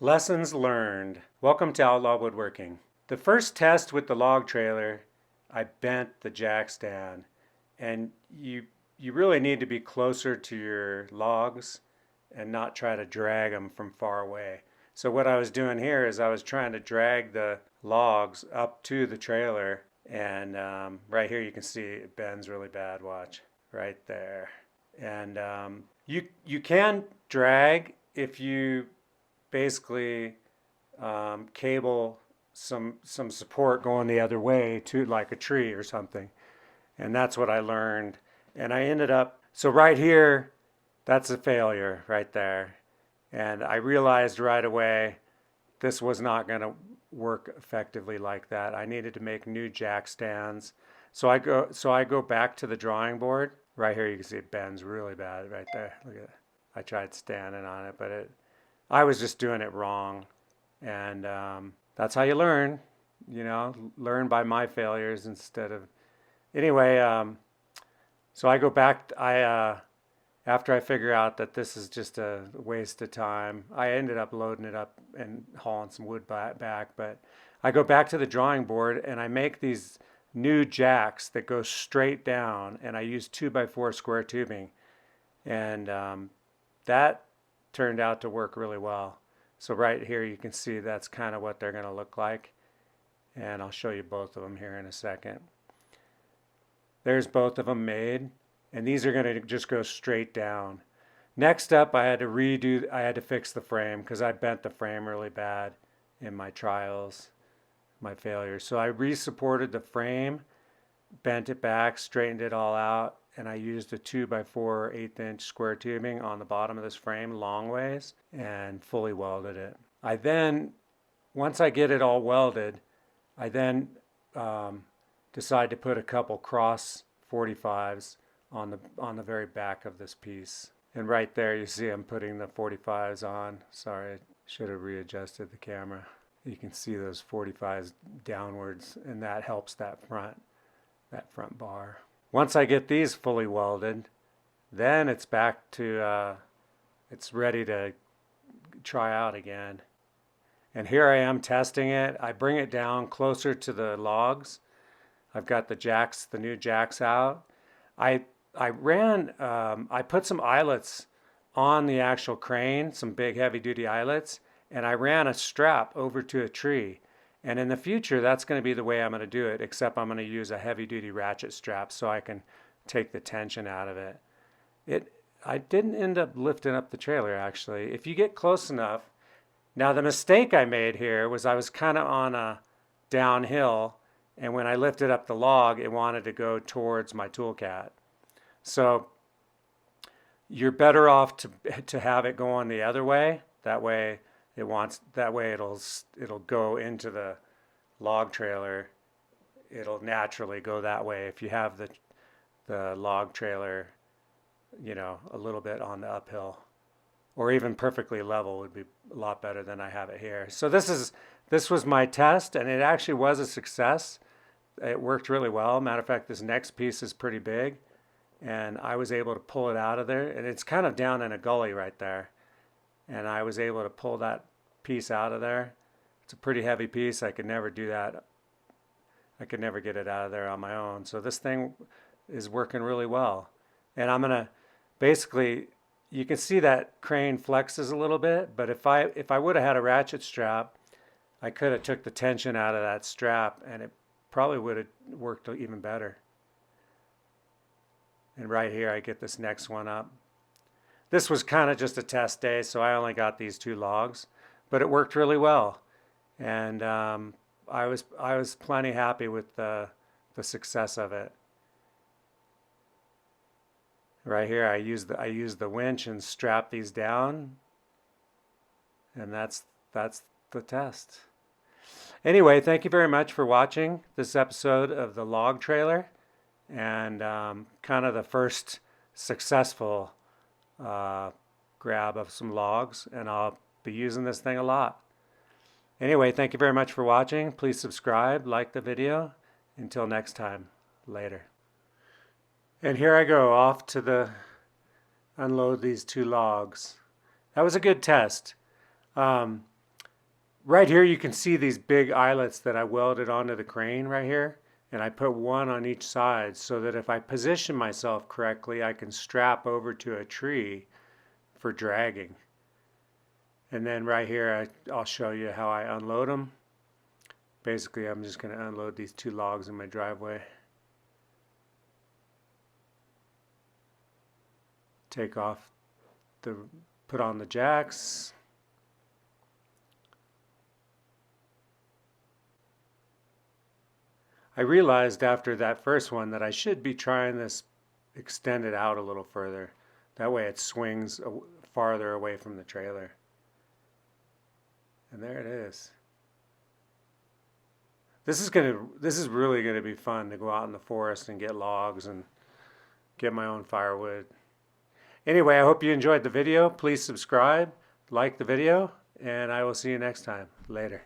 Lessons learned. Welcome to Outlaw Woodworking. The first test with the log trailer, I bent the jack stand, and you really need to be closer to your logs and not try to drag them from far away. So what I was doing here is I was trying to drag the logs up to the trailer, and right here you can see it bends really bad. Watch right there. And you can drag if you basically cable some support going the other way to like a tree or something. And that's what I learned. And I ended up, so right here, that's a failure right there. And I realized right away this was not going to work effectively like that. I needed to make new jack stands. So I go back to the drawing board. Right here you can see it bends really bad right there. Look at it. I tried standing on it, but I was just doing it wrong. And that's how you learn, learn by my failures instead of, anyway, so I go back, after I figure out that this is just a waste of time, I ended up loading it up and hauling some wood back, but I go back to the drawing board and I make these new jacks that go straight down, and I use 2x4 square tubing, and that turned out to work really well. So right here you can see that's kind of what they're going to look like, and I'll show you both of them here in a second. There's both of them made, and these are going to just go straight down. Next up, I had to fix the frame because I bent the frame really bad in my trials, my failures. So I re-supported the frame, bent it back, straightened it all out, and I used a 2x4 1/8" square tubing on the bottom of this frame long ways and fully welded it. I then, once I get it all welded, I then decide to put a couple cross 45s on the very back of this piece. And right there you see I'm putting the 45s on. Sorry, I should have readjusted the camera. You can see those 45s downwards, and that helps that front bar. Once I get these fully welded, then it's back to, it's ready to try out again. And here I am testing it. I bring it down closer to the logs. I've got the new jacks out. I put some eyelets on the actual crane, some big heavy duty eyelets, and I ran a strap over to a tree. And in the future, that's going to be the way I'm going to do it, except I'm going to use a heavy-duty ratchet strap so I can take the tension out of it. I didn't end up lifting up the trailer, actually. If you get close enough. Now, the mistake I made here was I was kind of on a downhill, and when I lifted up the log, it wanted to go towards my TOOLCAT. So you're better off to have it going the other way. That way it'll go into the log trailer. It'll naturally go that way. If you have the log trailer, a little bit on the uphill, or even perfectly level would be a lot better than I have it here. So this was my test, and it actually was a success. It worked really well. Matter of fact, this next piece is pretty big, and I was able to pull it out of there, and it's kind of down in a gully right there. And I was able to pull that piece out of there. It's a pretty heavy piece. I could never do that. I could never get it out of there on my own. So this thing is working really well. And I'm gonna basically, you can see that crane flexes a little bit, but if I would have had a ratchet strap, I could have took the tension out of that strap, and it probably would have worked even better. And right here I get this next one up. This was kind of just a test day, so I only got these 2 logs, but it worked really well, and I was plenty happy with the success of it. Right here, I used the winch and strapped these down, and that's the test. Anyway, thank you very much for watching this episode of the log trailer, and kind of the first successful grab of some logs, and I'll be using this thing a lot. Anyway, thank you very much for watching. Please subscribe, like the video. Until next time, later. And here I go off to unload these 2 logs. That was a good test. Right here you can see these big eyelets that I welded onto the crane right here. And I put one on each side so that if I position myself correctly, I can strap over to a tree for dragging. And then right here, I'll show you how I unload them. Basically, I'm just going to unload these 2 logs in my driveway. Take off put on the jacks. I realized after that first one that I should be trying this extended out a little further. That way it swings farther away from the trailer. And there it is. This is really gonna be fun to go out in the forest and get logs and get my own firewood. Anyway, I hope you enjoyed the video. Please subscribe, like the video, and I will see you next time. Later.